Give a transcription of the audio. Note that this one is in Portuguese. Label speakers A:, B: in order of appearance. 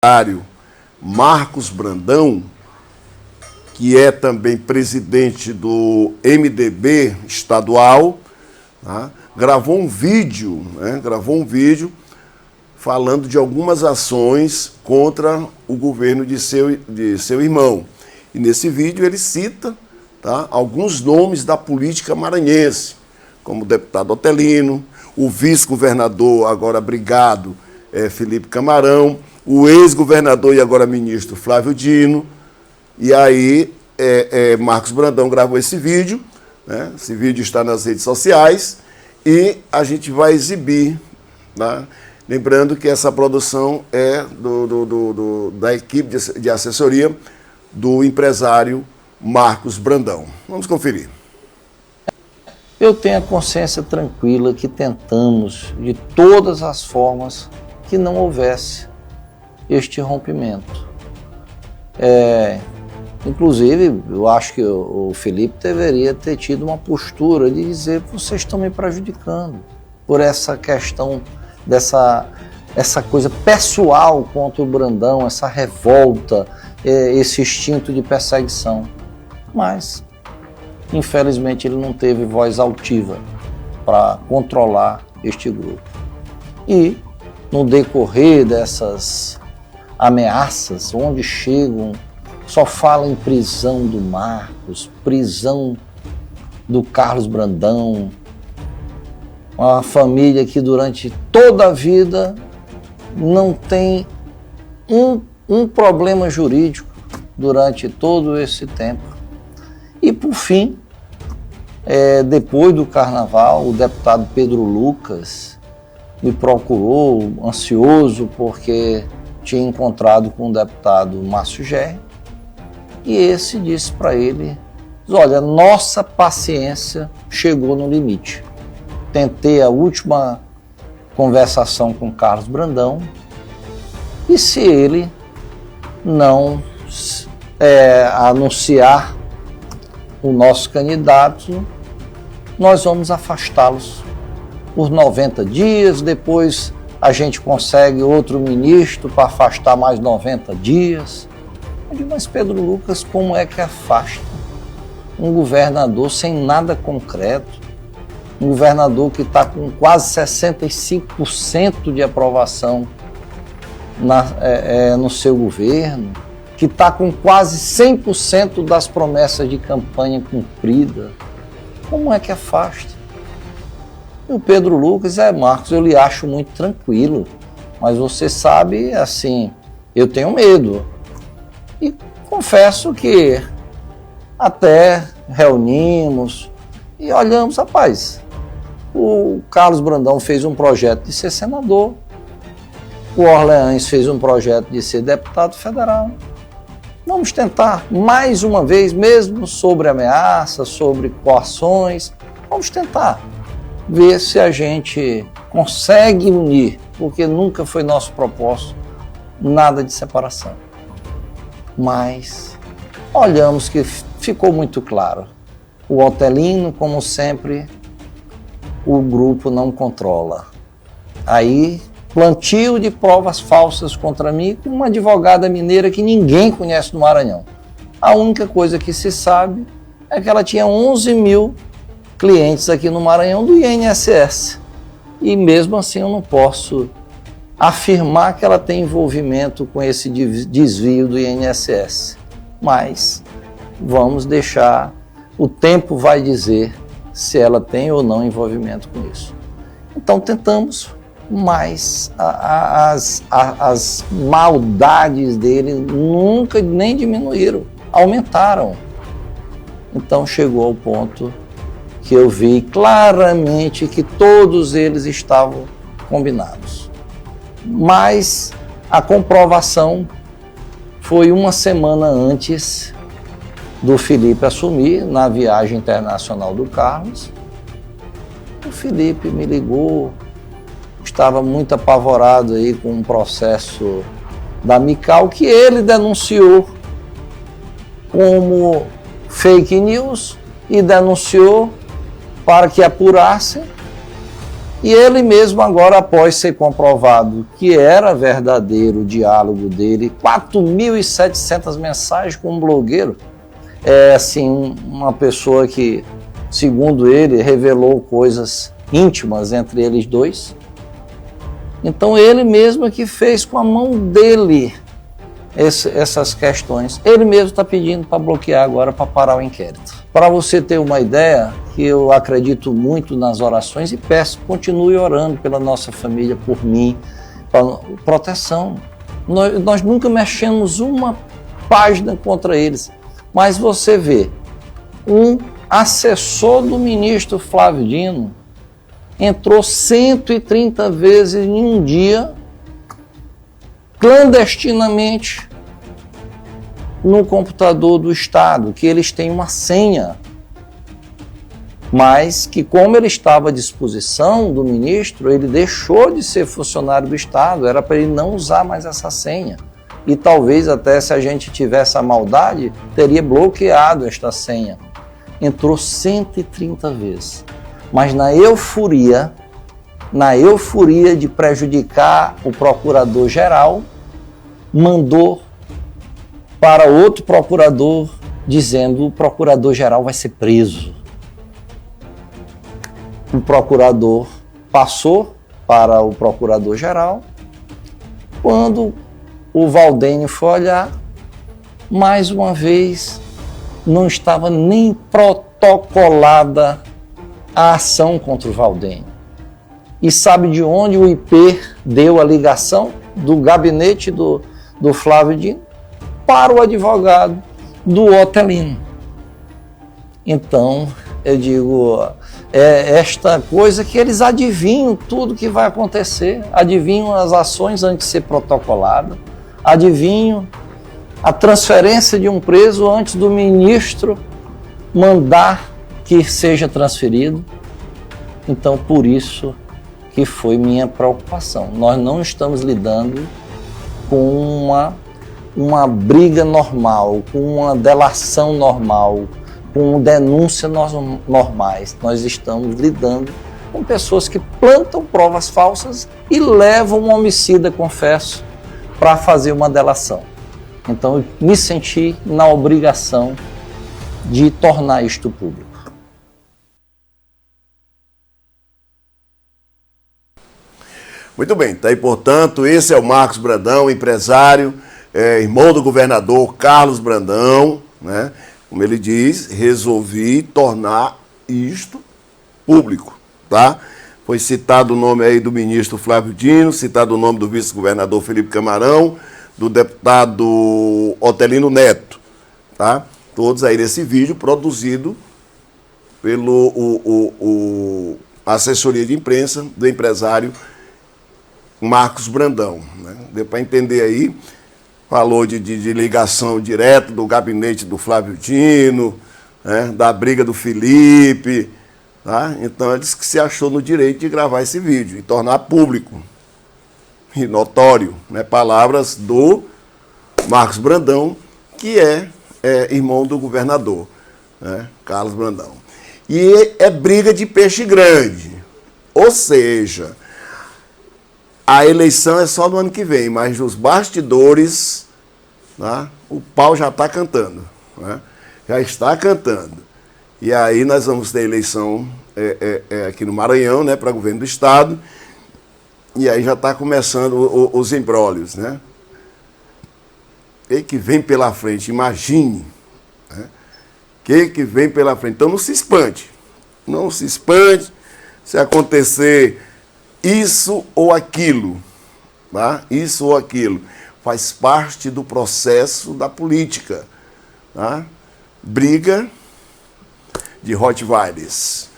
A: empresário Marcos Brandão, que é também presidente do MDB estadual, tá? Gravou um vídeo falando de algumas ações contra o governo de seu irmão. E nesse vídeo ele cita, tá, alguns nomes da política maranhense, como o deputado Otelino, o vice-governador, agora brigado, Felipe Camarão, o ex-governador e agora ministro Flávio Dino. E aí Marcos Brandão gravou esse vídeo, né? Esse vídeo está nas redes sociais e a gente vai exibir, tá? Lembrando que essa produção é da equipe de assessoria do empresário Marcos Brandão. Vamos conferir.
B: Eu tenho a consciência tranquila que tentamos, de todas as formas, que não houvesse este rompimento. Inclusive, eu acho que o Felipe deveria ter tido uma postura de dizer: vocês estão me prejudicando por essa questão essa coisa pessoal contra o Brandão, essa revolta, esse instinto de perseguição. Mas, infelizmente, ele não teve voz altiva para controlar este grupo. E, no decorrer dessas ameaças, onde chegam, só fala em prisão do Marcos, prisão do Carlos Brandão, uma família que durante toda a vida não tem um problema jurídico durante todo esse tempo. E por fim, depois do carnaval, o deputado Pedro Lucas me procurou, ansioso, porque tinha encontrado com o deputado Márcio Gerri, e esse disse para ele: olha, nossa paciência chegou no limite. Tentei a última conversação com Carlos Brandão, e se ele não anunciar o nosso candidato, nós vamos afastá-los por 90 dias, depois a gente consegue outro ministro para afastar mais 90 dias. Eu digo: mas Pedro Lucas, como é que afasta um governador sem nada concreto? Um governador que está com quase 65% de aprovação no seu governo, que está com quase 100% das promessas de campanha cumpridas. Como é que afasta? E o Pedro Lucas: Marcos, eu lhe acho muito tranquilo, mas você sabe, assim, eu tenho medo. E confesso que até reunimos e olhamos, rapaz, o Carlos Brandão fez um projeto de ser senador, o Orleans fez um projeto de ser deputado federal. Vamos tentar mais uma vez, mesmo sobre ameaças, sobre coações, vamos tentar ver se a gente consegue unir, porque nunca foi nosso propósito nada de separação. Mas olhamos que ficou muito claro. O Otelino, como sempre, o grupo não controla. Aí, plantio de provas falsas contra mim com uma advogada mineira que ninguém conhece no Maranhão. A única coisa que se sabe é que ela tinha 11 mil clientes aqui no Maranhão do INSS. E mesmo assim eu não posso afirmar que ela tem envolvimento com esse desvio do INSS. Mas vamos deixar, o tempo vai dizer se ela tem ou não envolvimento com isso. Então tentamos, mas as maldades dele nunca nem diminuíram, aumentaram. Então chegou ao ponto que eu vi claramente que todos eles estavam combinados. Mas a comprovação foi uma semana antes do Felipe assumir, na viagem internacional do Carlos. O Felipe me ligou, estava muito apavorado aí com um processo da Mical que ele denunciou como fake news e denunciou para que apurassem. E ele mesmo agora, após ser comprovado que era verdadeiro o diálogo dele, 4.700 mensagens com um blogueiro, é assim, uma pessoa que, segundo ele, revelou coisas íntimas entre eles dois. Então ele mesmo é que fez com a mão dele essas questões. Ele mesmo está pedindo para bloquear agora, para parar o inquérito. Para você ter uma ideia, que eu acredito muito nas orações e peço, continue orando pela nossa família, por mim, para proteção. Nós nunca mexemos uma página contra eles, mas você vê, um assessor do ministro Flávio Dino entrou 130 vezes em um dia, clandestinamente, no computador do Estado, que eles têm uma senha, mas que, como ele estava à disposição do ministro, ele deixou de ser funcionário do Estado, era para ele não usar mais essa senha. E talvez até, se a gente tivesse a maldade, teria bloqueado esta senha. Entrou 130 vezes. Mas na euforia de prejudicar o procurador-geral, mandou para outro procurador, dizendo: o procurador-geral vai ser preso. O procurador passou para o procurador-geral. Quando o Valdênio foi olhar, mais uma vez, não estava nem protocolada a ação contra o Valdênio. E sabe de onde o IP deu a ligação? Do gabinete do Flávio Dino para o advogado do Otelino. Então, eu digo, é esta coisa que eles adivinham tudo que vai acontecer, adivinham as ações antes de ser protocolada, adivinham a transferência de um preso antes do ministro mandar que seja transferido. Então, por isso que foi minha preocupação. Nós não estamos lidando com uma briga normal, com uma delação normal, com denúncias normais. Nós estamos lidando com pessoas que plantam provas falsas e levam um homicida, confesso, para fazer uma delação. Então, eu me senti na obrigação de tornar isto público.
A: Muito bem, tá aí, portanto, esse é o Marcos Brandão, empresário, irmão do governador Carlos Brandão, né? Como ele diz, resolvi tornar isto público, tá? Foi citado o nome aí do ministro Flávio Dino, citado o nome do vice-governador Felipe Camarão, do deputado Otelino Neto, tá? Todos aí nesse vídeo produzido pelo assessoria de imprensa do empresário Marcos Brandão, né? Deu para entender aí, falou de ligação direta do gabinete do Flávio Dino, né? Da briga do Felipe, tá? Então ele disse que se achou no direito de gravar esse vídeo e tornar público e notório, né? Palavras do Marcos Brandão, que é irmão do governador, né? Carlos Brandão. E é briga de peixe grande, ou seja, a eleição é só no ano que vem, mas nos bastidores, né, o pau já está cantando, né? Já está cantando. E aí nós vamos ter eleição aqui no Maranhão, né, para governo do estado, e aí já está começando os imbróglios, né? O que vem pela frente, imagine, né? O que vem pela frente. Então não se espante, se acontecer isso ou aquilo, tá? Isso ou aquilo, faz parte do processo da política, tá? Briga de Rottweilers.